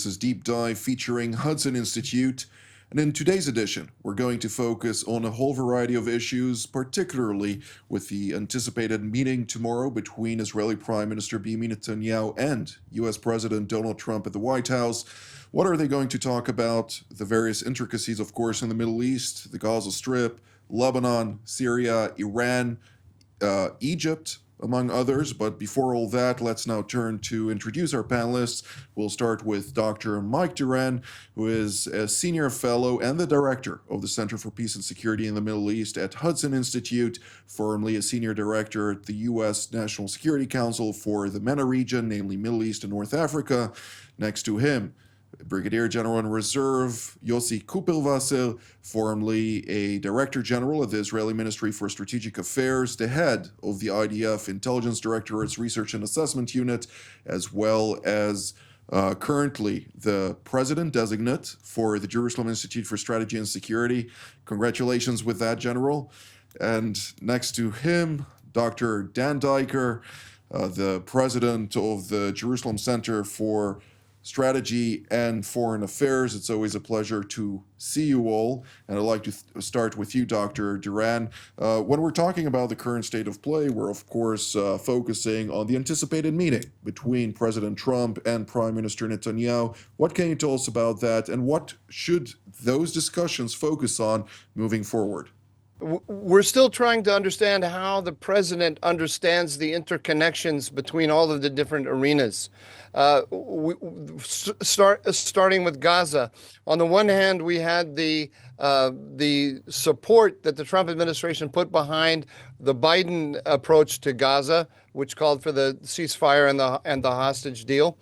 This is Deep Dive featuring Hudson Institute. And in today's edition, we're going to focus on a whole variety of issues, particularly with the anticipated meeting tomorrow between Israeli Prime Minister Benjamin Netanyahu and U.S. President Donald Trump at the White House. What are they going to talk about? The various intricacies, of course, in the Middle East, the Gaza Strip, Lebanon, Syria, Iran, Egypt, among others. But before all that, let's now turn to introduce our panelists. We'll start with Dr. Mike Duran, who is a senior fellow and the director of the Center for Peace and Security in the Middle East at Hudson Institute, formerly a senior director at the U.S. National Security Council for the MENA region, namely Middle East and North Africa. Next to him, Brigadier General in Reserve Yossi Kupelwasser, formerly a Director General of the Israeli Ministry for Strategic Affairs, the head of the IDF Intelligence Directorate's Research and Assessment Unit, as well as currently the President-designate for the Jerusalem Institute for Strategy and Security. Congratulations with that, General. And next to him, Dr. Dan Diker, the President of the Jerusalem Center for Strategy and Foreign Affairs. It's always a pleasure to see you all. And I'd like to start with you, Dr. Duran. When we're talking about the current state of play, we're of course focusing on the anticipated meeting between President Trump and Prime Minister Netanyahu. What can you tell us about that, and what should those discussions focus on moving forward? We're still trying to understand how the president understands the interconnections between all of the different arenas. Starting with Gaza. On the one hand, we had the support that the Trump administration put behind the Biden approach to Gaza, which called for the ceasefire and the hostage deal.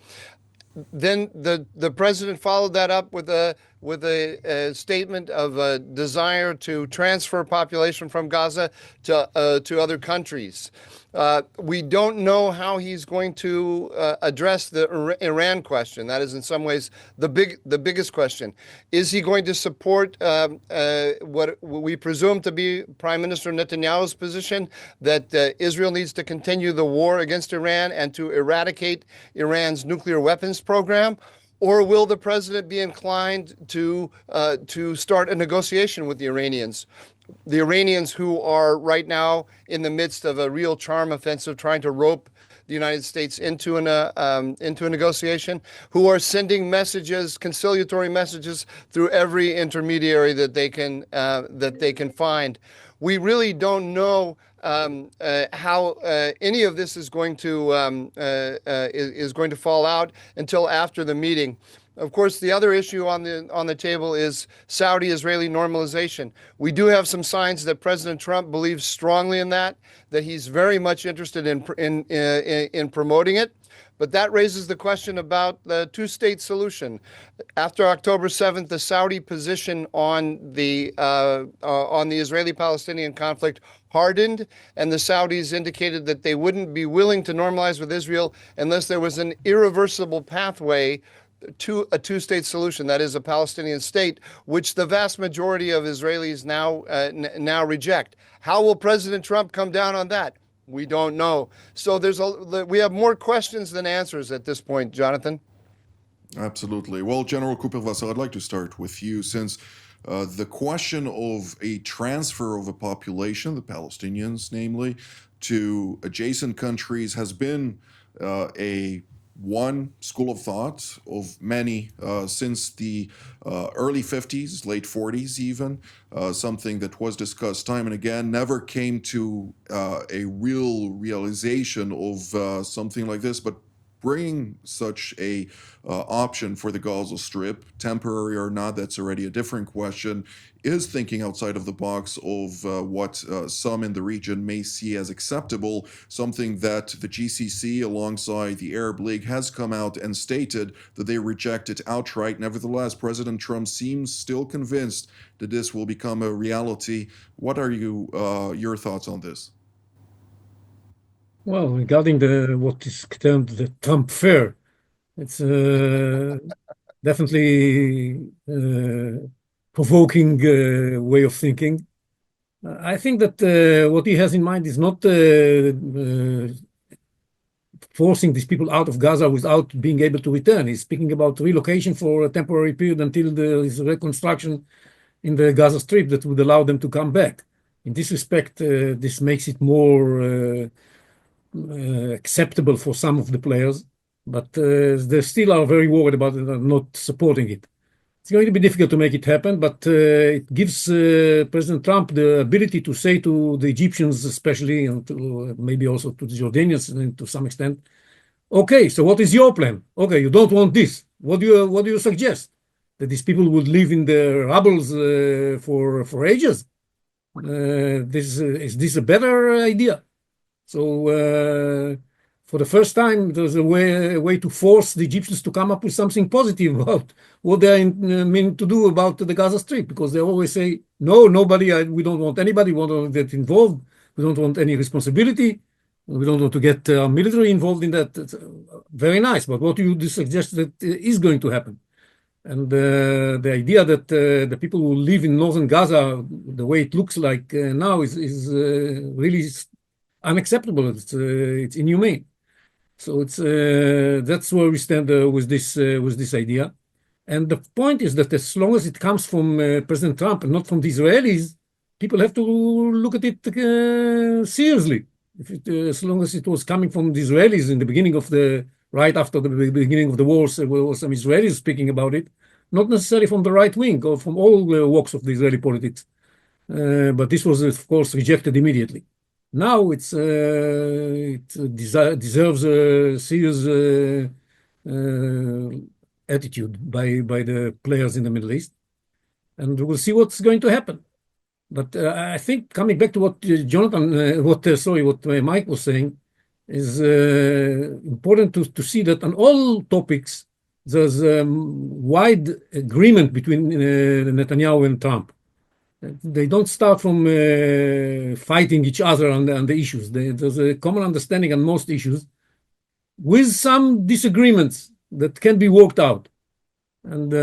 Then the president followed that up with a statement of a desire to transfer population from Gaza to other countries. We don't know how he's going to address the Iran question. That is, in some ways, the biggest question. Is he going to support what we presume to be Prime Minister Netanyahu's position, that Israel needs to continue the war against Iran and to eradicate Iran's nuclear weapons program? Or will the president be inclined to start a negotiation with the Iranians? The Iranians, who are right now in the midst of a real charm offensive, trying to rope the United States into a negotiation, who are sending messages, conciliatory messages, through every intermediary that they can find. We really don't know how any of this is going to fall out until after the meeting. Of course, the other issue on the table is Saudi-Israeli normalization. We do have some signs that President Trump believes strongly in that he's very much interested in promoting it. But that raises the question about the two-state solution. After October 7th, the Saudi position on the Israeli-Palestinian conflict hardened, and the Saudis indicated that they wouldn't be willing to normalize with Israel unless there was an irreversible pathway to a two-state solution, that is, a Palestinian state, which the vast majority of Israelis now reject. How will President Trump come down on that? We don't know. So we have more questions than answers at this point, Jonathan. Absolutely. Well, General Kupelwasser, I'd like to start with you, since the question of a transfer of a population, the Palestinians namely, to adjacent countries has been one school of thought of many since the early 50s, late 40s even, something that was discussed time and again, never came to a real realization of something like this, but bringing such a option for the Gaza Strip, temporary or not, that's already a different question, is thinking outside of the box of what some in the region may see as acceptable, something that the GCC alongside the Arab League has come out and stated that they reject it outright. Nevertheless, President Trump seems still convinced that this will become a reality. What are your thoughts on this? Well, regarding what is termed the Trump fair, it's definitely provoking way of thinking. I think that what he has in mind is not forcing these people out of Gaza without being able to return. He's speaking about relocation for a temporary period until there is reconstruction in the Gaza Strip that would allow them to come back. In this respect, this makes it more acceptable for some of the players, but they still are very worried about it and not supporting it. It's going to be difficult to make it happen, but it gives President Trump the ability to say to the Egyptians, especially, and to, maybe also to the Jordanians and to some extent, okay, so what is your plan? Okay, you don't want this. What do you suggest? That these people would live in the rubbles for ages? Is this a better idea? So for the first time, there's a way to force the Egyptians to come up with something positive about what they mean to do about the Gaza Strip, because they always say, no, nobody, we don't want anybody, we don't want to get involved, we don't want any responsibility, we don't want to get military involved in that. It's, very nice, but what do you suggest that is going to happen? And the idea that the people who live in northern Gaza, the way it looks like now, is really unacceptable. It's inhumane. So that's where we stand with this idea. And the point is that as long as it comes from President Trump and not from the Israelis, people have to look at it seriously. As long as it was coming from the Israelis in the beginning of right after the beginning of the war, there were some Israelis speaking about it, not necessarily from the right wing or from all walks of the Israeli politics. But this was, of course, rejected immediately. Now it deserves a serious attitude by the players in the Middle East, and we'll see what's going to happen. But I think coming back to what what Mike was saying, is important to see that on all topics there's wide agreement between Netanyahu and Trump. They don't start from fighting each other on the issues. There's a common understanding on most issues, with some disagreements that can be worked out. And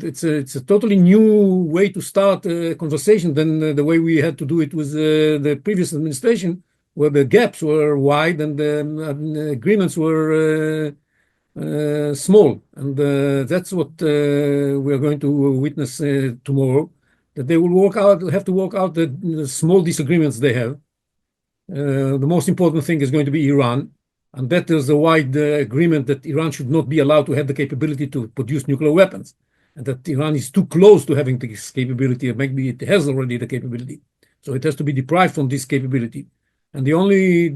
it's a totally new way to start a conversation than the way we had to do it with the previous administration, where the gaps were wide and the agreements were small. And that's what we are going to witness tomorrow, that they will have to work out the small disagreements they have. The most important thing is going to be Iran, and that there's a wide agreement that Iran should not be allowed to have the capability to produce nuclear weapons, and that Iran is too close to having this capability, and maybe it has already the capability. So it has to be deprived from this capability. And the only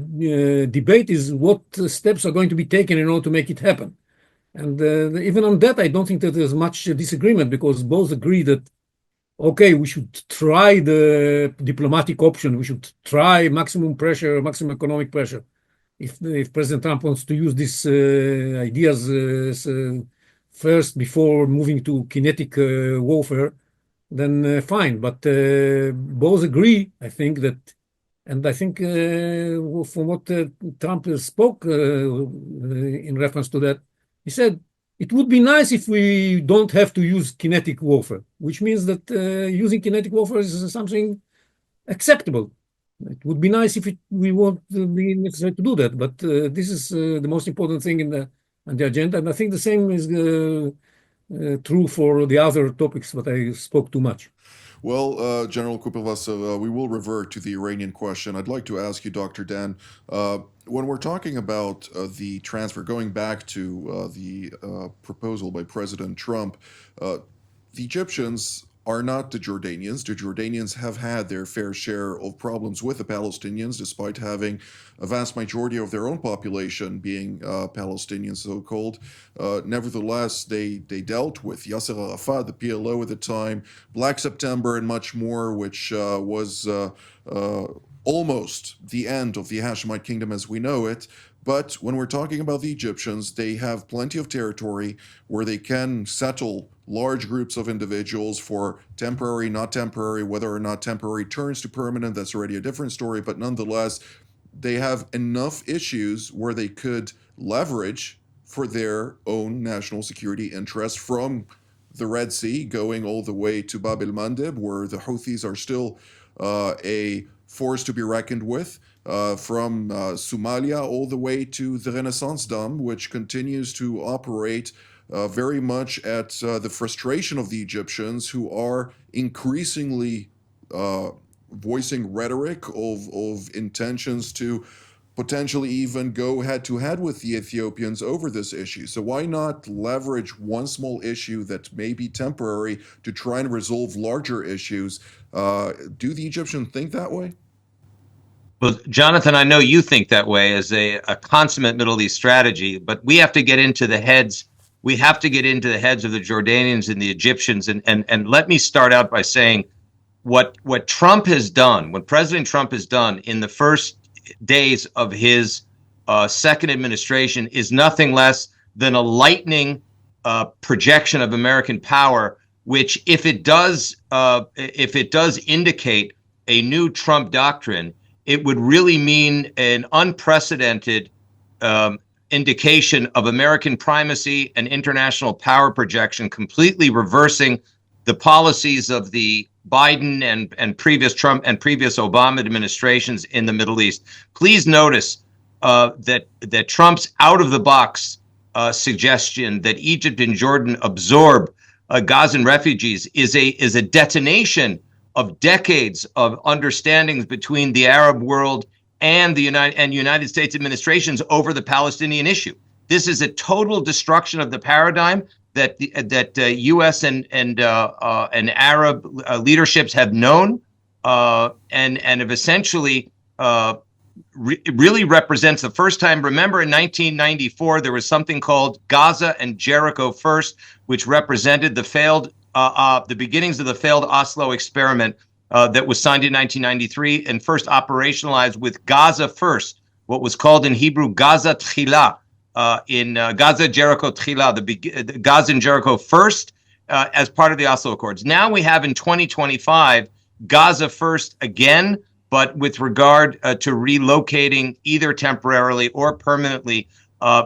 debate is what steps are going to be taken in order to make it happen. And even on that, I don't think that there's much disagreement, because both agree that, okay, we should try the diplomatic option. We should try maximum pressure, maximum economic pressure. If President Trump wants to use these ideas first before moving to kinetic warfare, then fine. But both agree, I think, that, and I think from what Trump spoke in reference to that, he said, it would be nice if we don't have to use kinetic warfare, which means that using kinetic warfare is something acceptable. It would be nice if we won't be necessary to do that, but this is the most important thing on the agenda, and I think the same is true for the other topics, but I spoke too much. Well, General Kupilvasa, we will revert to the Iranian question. I'd like to ask you, Dr. Dan, when we're talking about the transfer, going back to the proposal by President Trump, the Egyptians are not the Jordanians. The Jordanians have had their fair share of problems with the Palestinians, despite having a vast majority of their own population being Palestinians, so-called. Nevertheless, they dealt with Yasser Arafat, the PLO at the time, Black September, and much more, which was almost the end of the Hashemite kingdom as we know it. But when we're talking about the Egyptians, they have plenty of territory where they can settle large groups of individuals for temporary, not temporary, whether or not temporary turns to permanent, that's already a different story. But nonetheless, they have enough issues where they could leverage for their own national security interests, from the Red Sea going all the way to Bab el-Mandeb, where the Houthis are still a force to be reckoned with, from Somalia all the way to the Renaissance Dome, which continues to operate very much at the frustration of the Egyptians, who are increasingly voicing rhetoric of intentions to potentially even go head to head with the Ethiopians over this issue. So why not leverage one small issue that may be temporary to try and resolve larger issues? Do the Egyptians think that way? Well, Jonathan, I know you think that way as a consummate Middle East strategy, but we have to get into the heads. We have to get into the heads of the Jordanians and the Egyptians. And let me start out by saying what Trump has done, what President Trump has done in the first days of his second administration is nothing less than a lightning projection of American power, which if it does indicate a new Trump doctrine, it would really mean an unprecedented indication of American primacy and international power projection, completely reversing the policies of the Biden and previous Trump and previous Obama administrations in the Middle East. Please notice that Trump's out-of-the-box suggestion that Egypt and Jordan absorb Gazan refugees is a detonation of decades of understandings between the Arab world and the United States administrations over the Palestinian issue. This is a total destruction of the paradigm that U.S. and Arab leaderships have known and have essentially really represents the first time. Remember, in 1994, there was something called Gaza and Jericho First, which represented the beginnings of the failed Oslo experiment that was signed in 1993 and first operationalized with Gaza First, what was called in Hebrew Gaza Tchila, in Gaza Jericho Tchila, the Gaza and Jericho First, as part of the Oslo Accords. Now we have in 2025 Gaza First again, but with regard to relocating either temporarily or permanently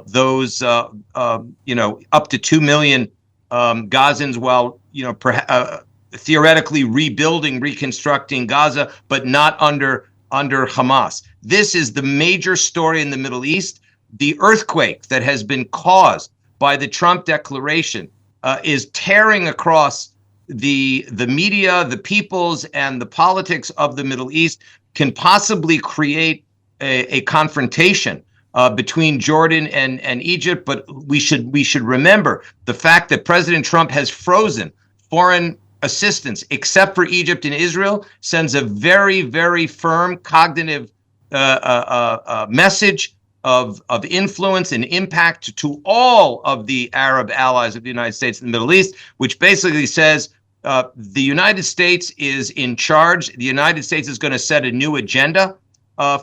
those up to 2 million Gazans, while theoretically reconstructing Gaza, but not under Hamas. This is the major story in the Middle East. The earthquake that has been caused by the Trump declaration is tearing across the media, the peoples, and the politics of the Middle East. Can possibly create a confrontation between Jordan and Egypt. But we should remember the fact that President Trump has frozen foreign assistance, except for Egypt and Israel, sends a very, very firm cognitive message of influence and impact to all of the Arab allies of the United States in the Middle East, which basically says the United States is in charge. The United States is going to set a new agenda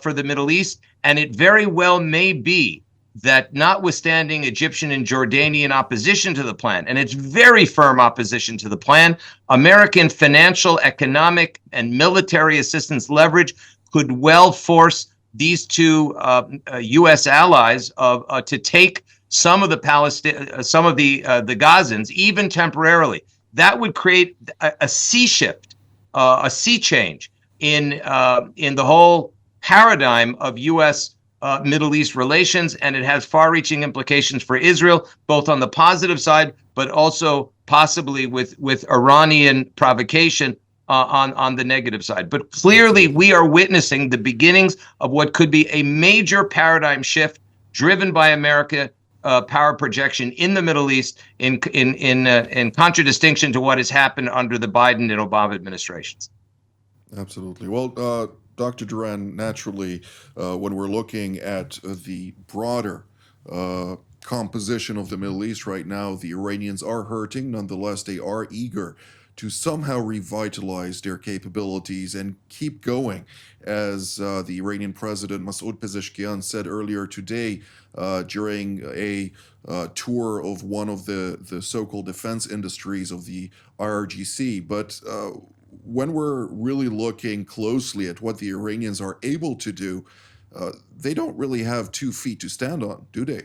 for the Middle East. And it very well may be that, notwithstanding Egyptian and Jordanian opposition to the plan, and it's very firm opposition to the plan, American financial, economic, and military assistance leverage could well force these two U.S. allies to take some of the Gazans, even temporarily. That would create a sea shift, a sea change in the whole paradigm of U.S. Middle East relations, and it has far-reaching implications for Israel, both on the positive side, but also possibly with Iranian provocation on the negative side. But clearly, we are witnessing the beginnings of what could be a major paradigm shift driven by America. Power projection in the Middle East, in contradistinction to what has happened under the Biden and Obama administrations. Absolutely. Well, Dr. Duran, naturally, when we're looking at the broader composition of the Middle East right now, the Iranians are hurting. Nonetheless, they are eager to somehow revitalize their capabilities and keep going. As the Iranian President Masoud Pezeshkian said earlier today during a tour of one of the so-called defense industries of the IRGC. But when we're really looking closely at what the Iranians are able to do, they don't really have 2 feet to stand on, do they?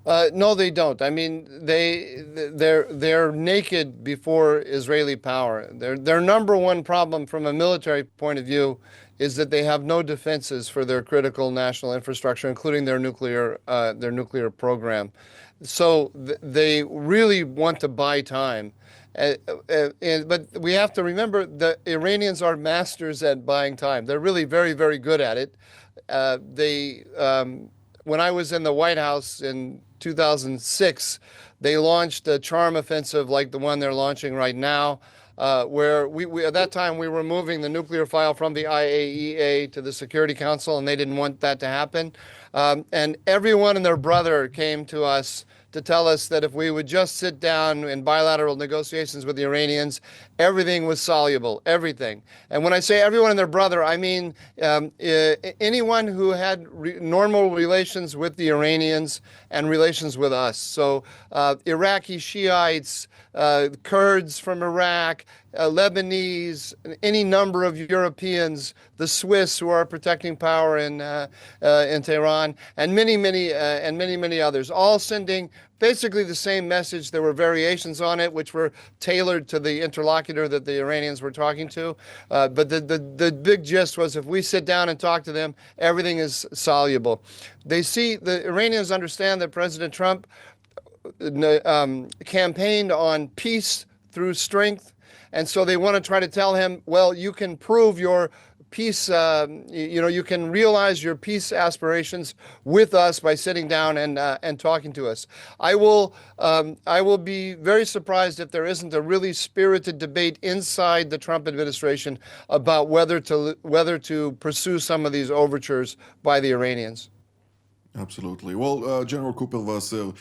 No, they don't. I mean, they're naked before Israeli power. Their number one problem from a military point of view is that they have no defenses for their critical national infrastructure, including their nuclear program. So they really want to buy time. But we have to remember the Iranians are masters at buying time. They're really very, very good at it. When I was in the White House in 2006, they launched a charm offensive like the one they're launching right now, where we at that time we were moving the nuclear file from the IAEA to the Security Council, and they didn't want that to happen. And everyone and their brother came to us to tell us that if we would just sit down in bilateral negotiations with the Iranians, everything was soluble, everything. And when I say everyone and their brother, I mean anyone who had normal relations with the Iranians and relations with us. So Iraqi Shiites, Kurds from Iraq, Lebanese, any number of Europeans, the Swiss who are protecting power in Tehran, and many others, all sending basically the same message. There were variations on it, which were tailored to the interlocutor that the Iranians were talking to. But the big gist was, if we sit down and talk to them, everything is soluble. The Iranians understand that President Trump campaigned on peace through strength. And so they want to try to tell him, well, you can prove your peace, you can realize your peace aspirations with us by sitting down and talking to us. I will be very surprised if there isn't a really spirited debate inside the Trump administration about whether to pursue some of these overtures by the Iranians. Absolutely. Well, General Kupel-Vasil,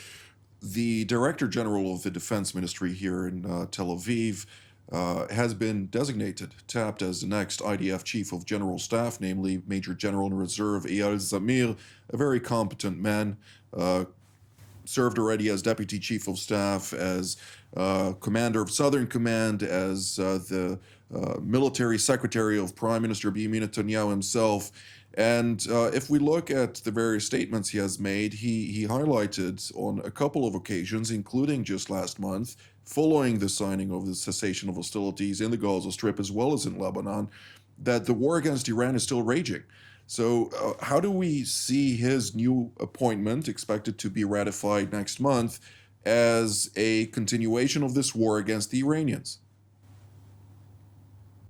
the Director General of the Defense Ministry here in Tel Aviv, has been tapped as the next IDF Chief of General Staff, namely Major General in Reserve Eyal Zamir, a very competent man, served already as Deputy Chief of Staff, as Commander of Southern Command, as the Military Secretary of Prime Minister Benjamin Netanyahu himself. And if we look at the various statements he has made, he highlighted on a couple of occasions, including just last month, following the signing of the cessation of hostilities in the Gaza Strip as well as in Lebanon, that the war against Iran is still raging. So how do we see his new appointment, expected to be ratified next month, as a continuation of this war against the Iranians?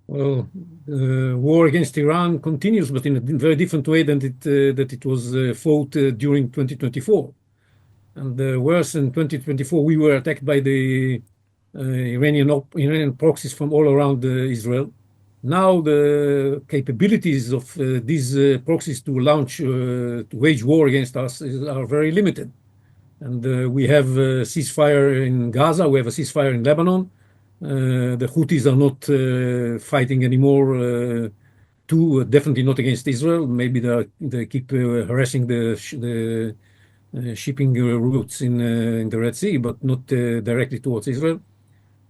Well, the war against Iran continues, but in a very different way than it was fought during 2024. And worse, in 2024, we were attacked by the Iranian proxies from all around Israel. Now the capabilities of these proxies to wage war against us are very limited. And we have a ceasefire in Gaza, we have a ceasefire in Lebanon. The Houthis are not fighting anymore, definitely not against Israel. Maybe they keep harassing the shipping routes in the Red Sea, but not directly towards Israel.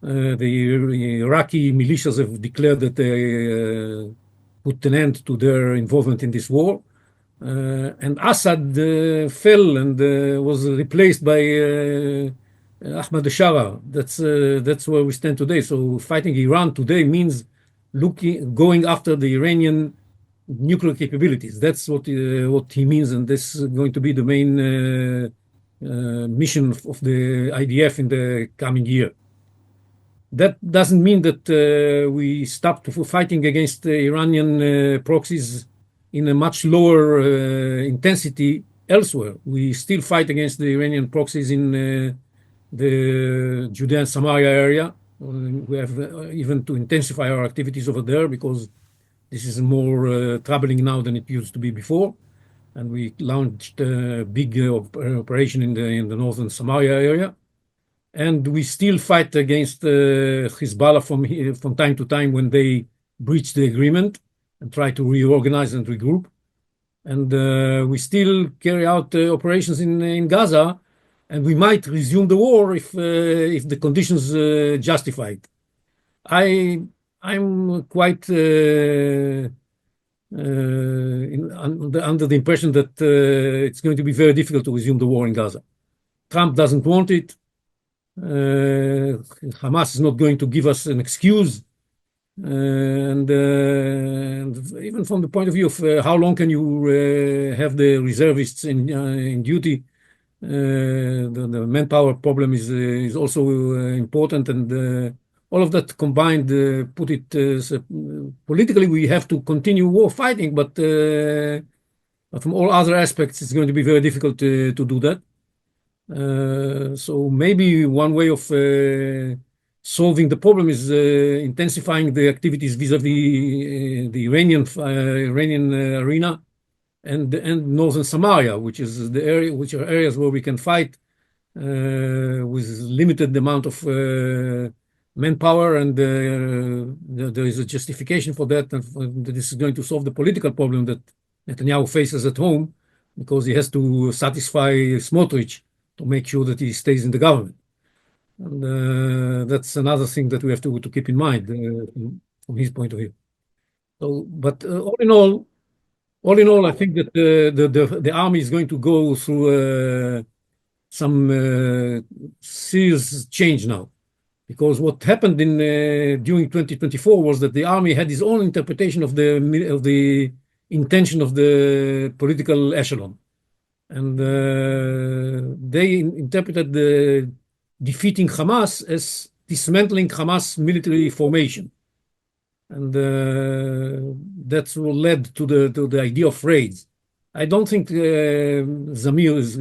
The Iraqi militias have declared that they put an end to their involvement in this war. And Assad fell and was replaced by Ahmad Shara. That's where we stand today. So fighting Iran today means going after the Iranian nuclear capabilities. That's what he means, and this is going to be the main mission of the IDF in the coming year. That doesn't mean that we stopped fighting against the Iranian proxies in a much lower intensity elsewhere. We still fight against the Iranian proxies in the Judea and Samaria area. We have even to intensify our activities over there because this is more troubling now than it used to be before. And we launched a big operation in the northern Samaria area. And we still fight against Hezbollah from time to time when they breach the agreement and try to reorganize and regroup. And we still carry out operations in Gaza, and we might resume the war if the conditions justify it. I'm quite under the impression that it's going to be very difficult to resume the war in Gaza. Trump doesn't want it. Hamas is not going to give us an excuse. And even from the point of view of how long can you have the reservists in duty, the manpower problem is also important, and all of that combined put it politically we have to continue war fighting, but from all other aspects it's going to be very difficult to do that. So maybe one way of solving the problem is intensifying the activities vis-a-vis the Iranian arena and northern Samaria, which is the area, which are areas where we can fight with limited amount of manpower, and there is a justification for that, and this is going to solve the political problem that Netanyahu faces at home, because he has to satisfy Smotrich to make sure that he stays in the government. And that's another thing that we have to keep in mind from his point of view. So, but all in all, I think that the army is going to go through some serious change now, because what happened during 2024 was that the army had its own interpretation of the intention of the political echelon, and they interpreted the defeating Hamas as dismantling Hamas military formation, and that's what led to the idea of raids. I don't think Zamir, as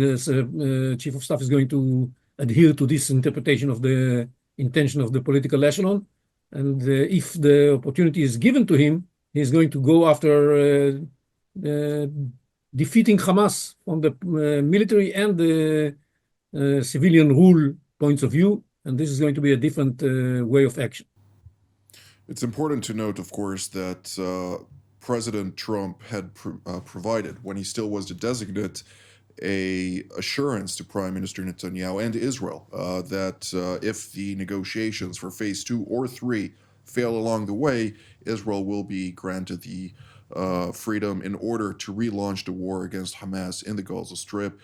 chief of staff, is going to adhere to this interpretation of the intention of the political echelon, and if the opportunity is given to him, he's going to go after defeating Hamas from the military and the civilian rule points of view, and this is going to be a different way of action. It's important to note, of course, that President Trump had provided, when he still was the designate, a assurance to Prime Minister Netanyahu and Israel that if the negotiations for phase 2 or 3 fail along the way, Israel will be granted the freedom in order to relaunch the war against Hamas in the Gaza Strip.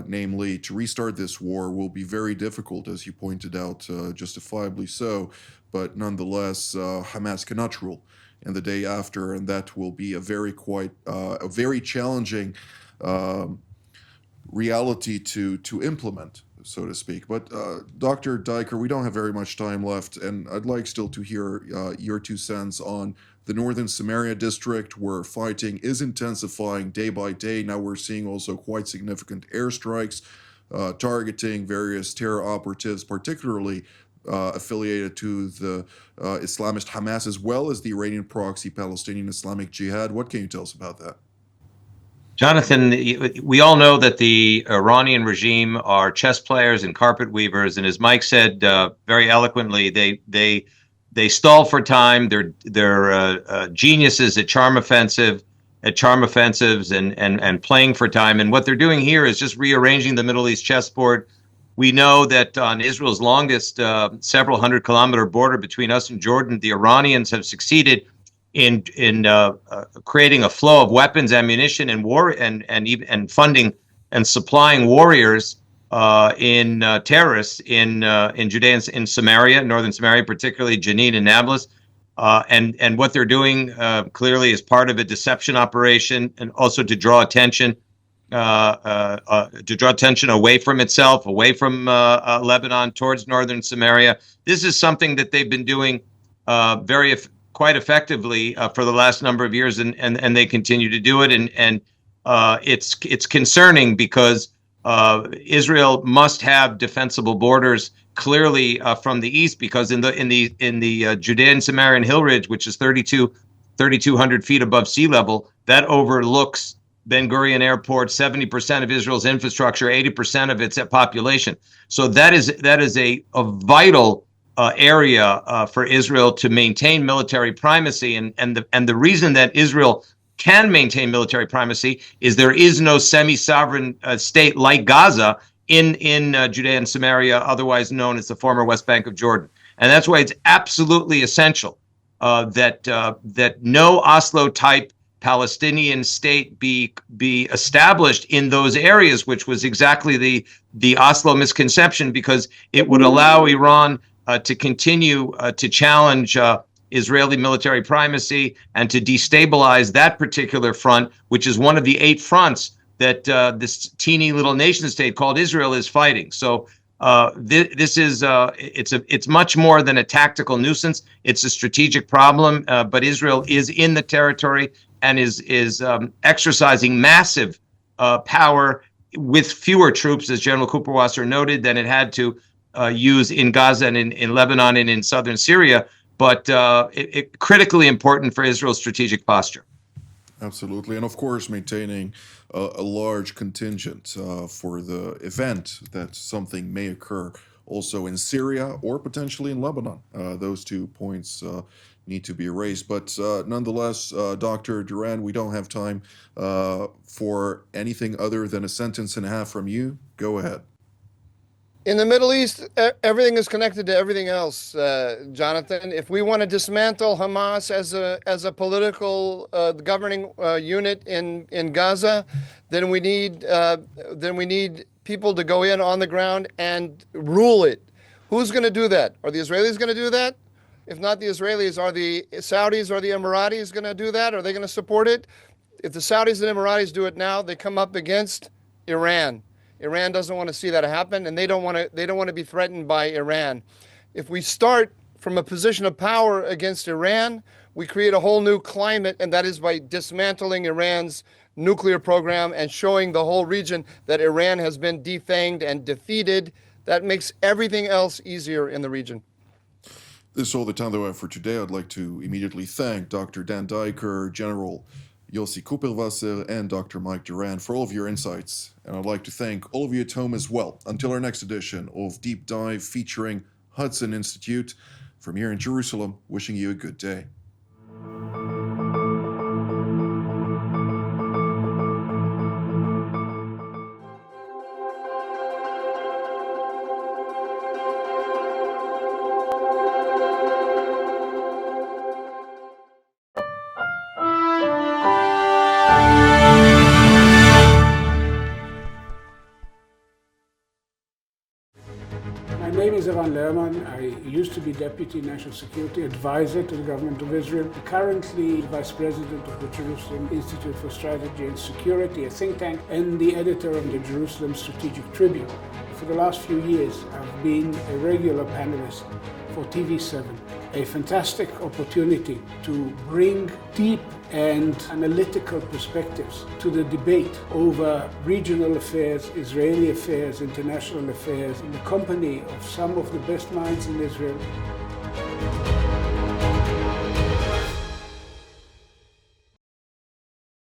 Namely, to restart this war will be very difficult, as you pointed out, justifiably so, but nonetheless, Hamas cannot rule in the day after, and that will be a very challenging reality to implement, so to speak. But Dr. Diker, we don't have very much time left, and I'd like still to hear your 2 cents on the northern Samaria district, where fighting is intensifying day by day. Now we're seeing also quite significant airstrikes targeting various terror operatives, particularly affiliated to the Islamist Hamas, as well as the Iranian proxy Palestinian Islamic Jihad. What can you tell us about that? Jonathan, we all know that the Iranian regime are chess players and carpet weavers, and as Mike said very eloquently, they stall for time. They're geniuses at charm offensives and playing for time. And what they're doing here is just rearranging the Middle East chessboard. We know that on Israel's longest several hundred kilometer border between us and Jordan, the Iranians have succeeded in creating a flow of weapons, ammunition, and war, and funding and supplying warriors in terrorists in Judea, in Samaria, northern Samaria, particularly Jenin and Nablus, and what they're doing clearly is part of a deception operation, and also to draw attention away from itself, away from Lebanon towards northern Samaria. This is something that they've been doing quite effectively for the last number of years, and they continue to do it. And it's concerning because Israel must have defensible borders clearly from the east, because in the Judean Samarian Hill Ridge, which is 3,200 feet above sea level, that overlooks Ben Gurion Airport, 70% of Israel's infrastructure, 80% of its population. So that is a vital area for Israel to maintain military primacy, and the reason that Israel can maintain military primacy is there is no semi-sovereign state like Gaza in Judea and Samaria, otherwise known as the former West Bank of Jordan, and that's why it's absolutely essential that no Oslo type Palestinian state be established in those areas, which was exactly the Oslo misconception, because it would allow Iran to continue to challenge Israeli military primacy and to destabilize that particular front, which is one of the 8 fronts that this teeny little nation state called Israel is fighting. So this is it's much more than a tactical nuisance. It's a strategic problem. But Israel is in the territory and is exercising massive power with fewer troops, as General Cooperwasser noted, than it had to use in Gaza and in Lebanon and in southern Syria. But it critically important for Israel's strategic posture. Absolutely. And of course, maintaining a large contingent for the event that something may occur also in Syria or potentially in Lebanon. Those 2 points need to be erased. But nonetheless, Dr. Duran, we don't have time for anything other than a sentence and a half from you. Go ahead. In the Middle East, everything is connected to everything else, Jonathan. If we want to dismantle Hamas as a political governing unit in Gaza, then we need people to go in on the ground and rule it. Who's going to do that? Are the Israelis going to do that? If not the Israelis, are the Saudis or the Emiratis going to do that? Are they going to support it? If the Saudis and Emiratis do it now, they come up against Iran. Iran doesn't want to see that happen, and they don't want to be threatened by Iran. If we start from a position of power against Iran, we create a whole new climate, and that is by dismantling Iran's nuclear program and showing the whole region that Iran has been defanged and defeated. That makes everything else easier in the region. This is all the time that we have for today. I'd like to immediately thank Dr. Dan Diker, General Yossi Cooperwasser, and Dr. Mike Duran for all of your insights. And I'd like to thank all of you at home as well. Until our next edition of Deep Dive featuring Hudson Institute, from here in Jerusalem, wishing you a good day. I used to be Deputy National Security Advisor to the Government of Israel, currently Vice President of the Jerusalem Institute for Strategy and Security, a think tank, and the editor of the Jerusalem Strategic Tribune. For the last few years, I've been a regular panelist for TV7, a fantastic opportunity to bring deep and analytical perspectives to the debate over regional affairs, Israeli affairs, international affairs, in the company of some of the best minds in Israel.